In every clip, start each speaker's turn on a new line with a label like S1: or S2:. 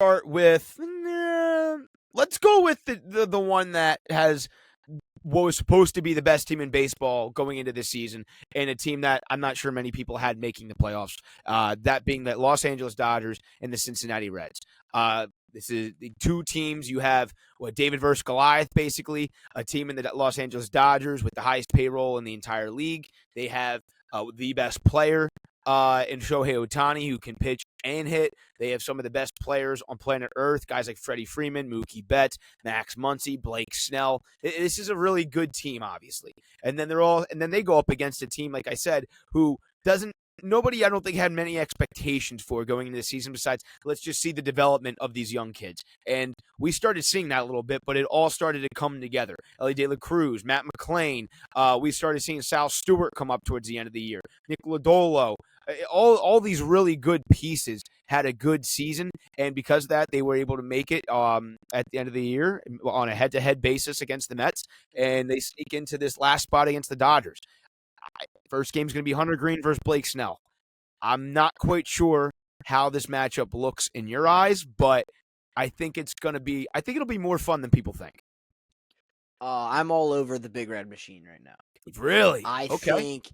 S1: start with let's go with the one that has what was supposed to be the best team in baseball going into this season, and a team that I'm not sure many people had making the playoffs. That being the Los Angeles Dodgers and the Cincinnati Reds. This is the two teams. You have David versus Goliath, basically a team in the Los Angeles Dodgers with the highest payroll in the entire league. They have the best player in Shohei Ohtani, who can pitch and hit. They have some of the best players on planet Earth, guys like Freddie Freeman, Mookie Betts, Max Muncy, Blake Snell. This is a really good team, obviously. And then they go up against a team, like I said, who doesn't. Nobody, I don't think, had many expectations for going into the season besides let's just see the development of these young kids. And we started seeing that a little bit, but it all started to come together. Ellie De La Cruz, Matt McClain. We started seeing Sal Stewart come up towards the end of the year. Nick Lodolo. All these really good pieces had a good season, and because of that, they were able to make it at the end of the year on a head-to-head basis against the Mets, and they sneak into this last spot against the Dodgers. First game's going to be Hunter Green versus Blake Snell. I'm not quite sure how this matchup looks in your eyes, but I think it'll be more fun than people think.
S2: I'm all over the Big Red Machine right now.
S1: Really?
S2: I think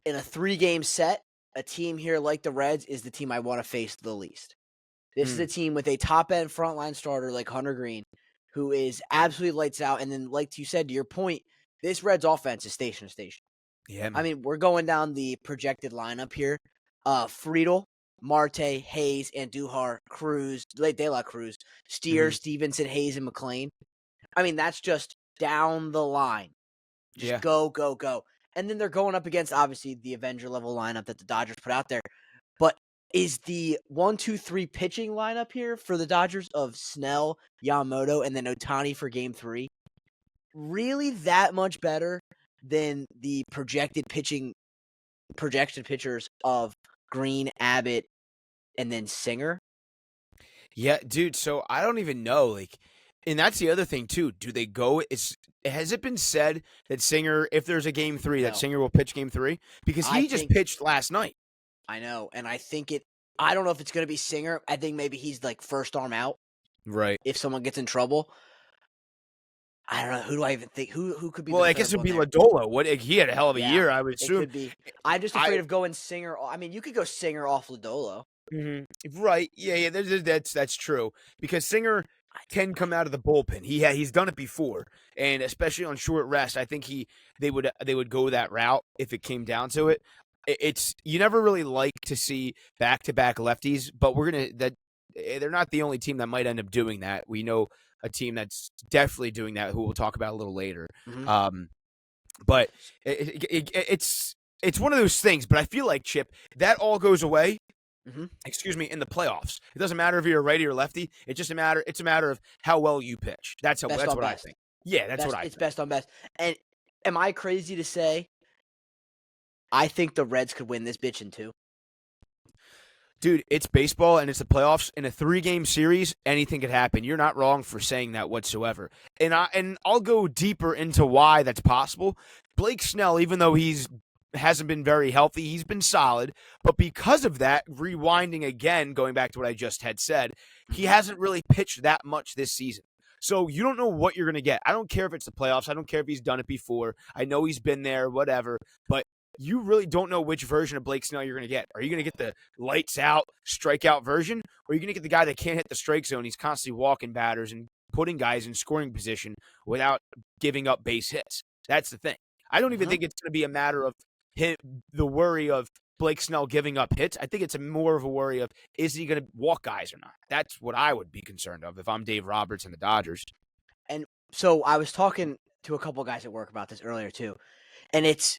S2: in a 3-game set, a team here like the Reds is the team I want to face the least. This is a team with a top-end frontline starter like Hunter Green, who is absolutely lights out. And then, like you said, to your point, this Reds offense is station to station.
S1: Yeah, man.
S2: I mean, we're going down the projected lineup here. Friedel, Marte, Hayes, Andujar, Cruz, De La Cruz, Steer, Stevenson, Hayes, and McClain. I mean, that's just down the line. Just go, go, go. And then they're going up against, obviously, the Avenger-level lineup that the Dodgers put out there. But is the 1-2-3 pitching lineup here for the Dodgers of Snell, Yamamoto, and then Ohtani for Game 3 really that much better than the projection pitchers of Green, Abbott, and then Singer?
S1: Yeah, dude, so I don't even know, and that's the other thing, too. Do they go has it been said that Singer, if there's a Game 3, that Singer will pitch Game 3? Because he just pitched last night.
S2: I know, and I don't know if it's going to be Singer. I think maybe he's, first arm out.
S1: Right.
S2: If someone gets in trouble. I don't know. Who do I even think? Who could be
S1: Well, I guess it would be Lodolo. He had a hell of a year, I would assume.
S2: It could be. I'm just afraid of going Singer. I mean, you could go Singer off Lodolo.
S1: Mm-hmm. Right. Yeah, that's true. Because Singer can come out of the bullpen. He's done it before. And especially on short rest, I think they would go that route if it came down to it. You never really like to see back-to-back lefties, but they're not the only team that might end up doing that. We know a team that's definitely doing that, who we'll talk about a little later. But it's one of those things. But I feel like, Chip, that all goes away. Excuse me, in the playoffs. It doesn't matter if you're a righty or lefty. It's a matter of how well you pitch. That's what I think. Yeah, that's what I think.
S2: It's best on best. And am I crazy to say I think the Reds could win this bitch in 2?
S1: Dude, it's baseball and it's the playoffs. In a 3-game series, anything could happen. You're not wrong for saying that whatsoever. And I'll go deeper into why that's possible. Blake Snell, even though hasn't been very healthy, he's been solid. But because of that, rewinding again, going back to what I just had said, he hasn't really pitched that much this season. So you don't know what you're going to get. I don't care if it's the playoffs. I don't care if he's done it before. I know he's been there, whatever. But you really don't know which version of Blake Snell you're going to get. Are you going to get the lights out, strikeout version? Or are you going to get the guy that can't hit the strike zone? He's constantly walking batters and putting guys in scoring position without giving up base hits. That's the thing. I don't even think it's going to be a matter of the worry of Blake Snell giving up hits. I think it's more of a worry of, is he going to walk guys or not? That's what I would be concerned of if I'm Dave Roberts and the Dodgers.
S2: And so I was talking to a couple guys at work about this earlier too. And it's,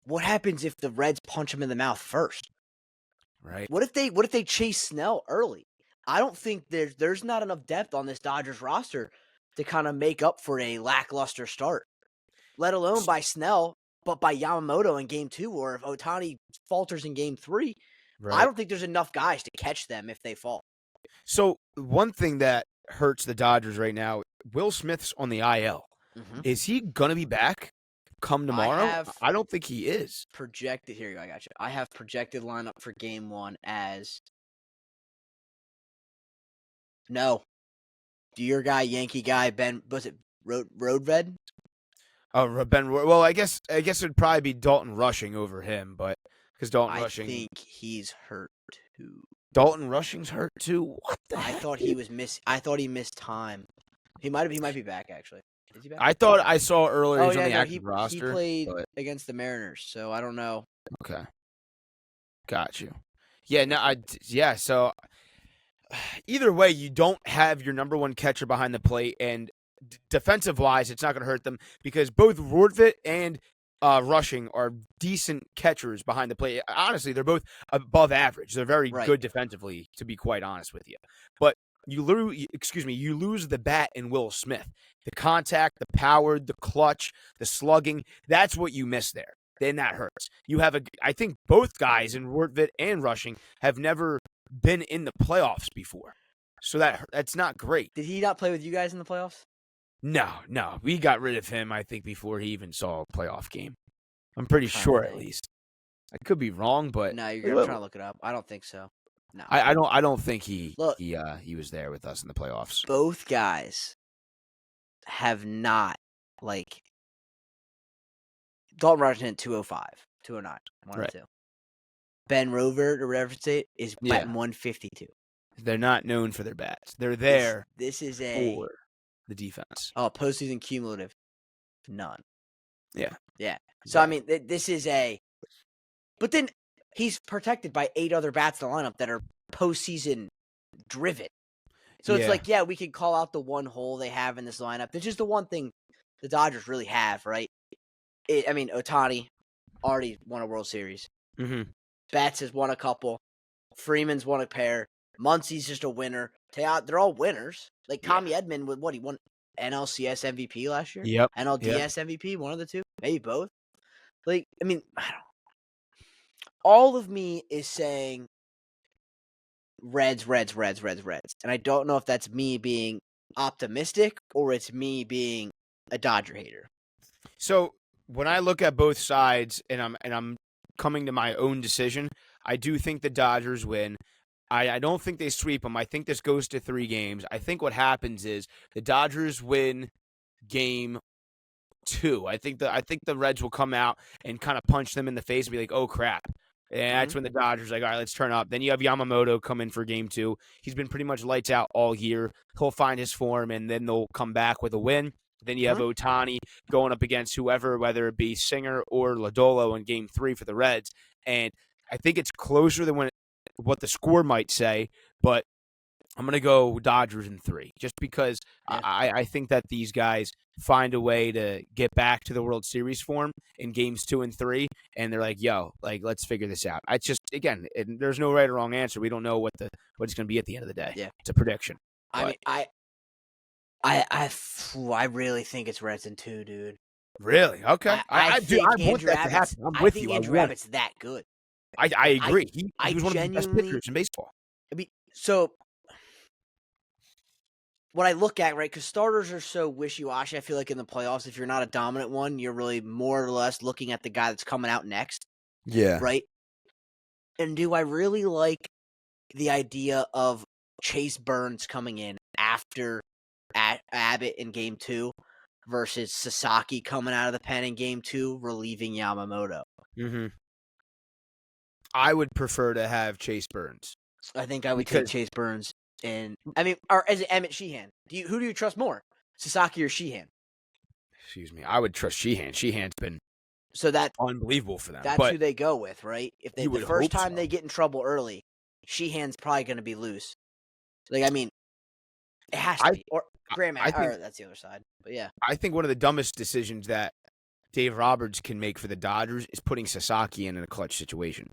S2: what happens if the Reds punch him in the mouth first?
S1: Right.
S2: What if they chase Snell early? I don't think there's not enough depth on this Dodgers roster to kind of make up for a lackluster start, let alone by Snell, but by Yamamoto in Game 2, or if Ohtani falters in Game 3. Right. I don't think there's enough guys to catch them if they fall.
S1: So one thing that hurts the Dodgers right now, Will Smith's on the IL. Is he going to be back come tomorrow? I don't think he is.
S2: Projected, here you go, I got you. I have projected lineup for Game 1 as No. Do your guy, Yankee guy, Ben, was it Road Red?
S1: Oh, Ben. Well, I guess it'd probably be Dalton Rushing over him, but because
S2: I think he's hurt too.
S1: Dalton Rushing's hurt too. What the
S2: I
S1: heck?
S2: thought he was I thought he missed time. He might be back actually. Is he back?
S1: I thought I saw earlier
S2: Oh
S1: he's on
S2: yeah,
S1: the
S2: no,
S1: active roster.
S2: he played
S1: but,
S2: against the Mariners, so I don't know.
S1: okay, got you. Yeah, no, yeah. So either way, you don't have your number one catcher behind the plate, and defensive wise, it's not going to hurt them because both Rortvedt and Rushing are decent catchers behind the plate. Honestly, they're both above average. They're very good defensively, to be quite honest with you. But you lose the bat in Will Smith. The contact, the power, the clutch, the slugging, that's what you miss there. Then that hurts. You have I think both guys in Rortvedt and Rushing have never been in the playoffs before. So that's not great.
S2: Did he not play with you guys in the playoffs?
S1: No. We got rid of him, I think, before he even saw a playoff game. I'm pretty sure, at least. I could be wrong, but
S2: no, you're trying to look it up. I don't think so. No,
S1: I don't think he was there with us in the playoffs.
S2: Both guys have not Dalton Rushing hit 205, 209, 102. Ben Rover or whatever it's is batting 152.
S1: They're not known for their bats. They're there.
S2: This is
S1: for the defense.
S2: Oh, postseason cumulative, none.
S1: Yeah.
S2: So I mean, this is but then he's protected by 8 other bats in the lineup that are postseason driven. So it's we can call out the one hole they have in this lineup. It's just the one thing the Dodgers really have, right? Ohtani already won a World Series.
S1: Mm-hmm.
S2: Betts has won a couple. Freeman's won a pair. Muncy's just a winner. They're all winners. Tommy Edman with he won NLCS MVP last year.
S1: Yep.
S2: NLDS MVP, one of the two, maybe both. I don't. All of me is saying Reds, and I don't know if that's me being optimistic or it's me being a Dodger hater.
S1: So when I look at both sides and I'm coming to my own decision, I do think the Dodgers win. I don't think they sweep them. I think this goes to 3 games. I think what happens is the Dodgers win game 2. I think the Reds will come out and kind of punch them in the face and be like, oh crap. And that's when the Dodgers are like, all right, let's turn up. Then you have Yamamoto come in for game 2. He's been pretty much lights out all year. He'll find his form, and then they'll come back with a win. Then you have Ohtani going up against whoever, whether it be Singer or Lodolo in game 3 for the Reds. And I think it's closer than what the score might say, but I'm going to go Dodgers in 3 just because I think that these guys find a way to get back to the World Series form in games 2 and 3, and they're like, yo, let's figure this out. I just, again, there's no right or wrong answer. We don't know what it's going to be at the end of the day.
S2: Yeah.
S1: It's a prediction.
S2: I really think it's Reds in 2, dude.
S1: Really? Okay. I want that to happen. I'm with you.
S2: Andrew Abbott's that good.
S1: I agree. He was one of the best pitchers in baseball.
S2: So what I look at, right, because starters are so wishy-washy, I feel like in the playoffs, if you're not a dominant one, you're really more or less looking at the guy that's coming out next.
S1: Yeah.
S2: Right? And do I really like the idea of Chase Burns coming in after Abbott in game 2 versus Sasaki coming out of the pen in game 2, relieving Yamamoto?
S1: Mm-hmm. I would prefer to have Chase Burns.
S2: I think I would take Chase Burns. Or is it Emmett Sheehan? Who do you trust more, Sasaki or Sheehan?
S1: Excuse me. I would trust Sheehan. Sheehan's been unbelievable for them.
S2: That's who they go with, right? If the first time they get in trouble early, Sheehan's probably going to be loose. It has to be. Or Graham, that's the other side. But yeah,
S1: I think one of the dumbest decisions that Dave Roberts can make for the Dodgers is putting Sasaki in a clutch situation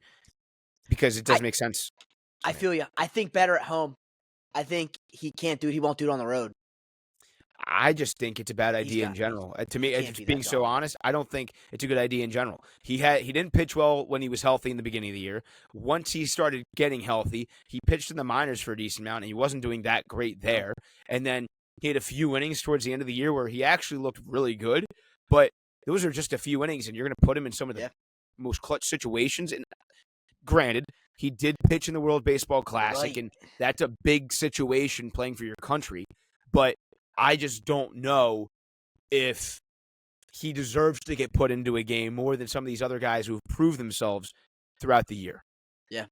S1: because it does make sense.
S2: I feel you. I think better at home. I think he can't do it. He won't do it on the road.
S1: I just think it's a bad idea in general. To me, just being so honest, I don't think it's a good idea in general. He didn't pitch well when he was healthy in the beginning of the year. Once he started getting healthy, he pitched in the minors for a decent amount, and he wasn't doing that great there. And then he had a few innings towards the end of the year where he actually looked really good, but those are just a few innings, and you're going to put him in some of the most clutch situations. And granted, He did pitch in the World Baseball Classic,
S2: Right.
S1: and that's a big situation playing for your country. But I just don't know if he deserves to get put into a game more than some of these other guys who've proved themselves throughout the year.
S2: Yeah.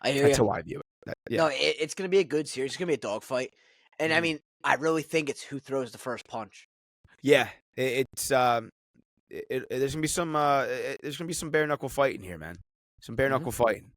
S2: I hear
S1: That's
S2: you.
S1: how I view it.
S2: No,
S1: Yeah.
S2: it's gonna be a good series. It's gonna be a dogfight, and I
S1: Mhm.
S2: mean, I really think it's who throws the first punch.
S1: Yeah. It's there's gonna be some bare knuckle fighting here, man. Some bare
S2: Mhm.
S1: knuckle fighting.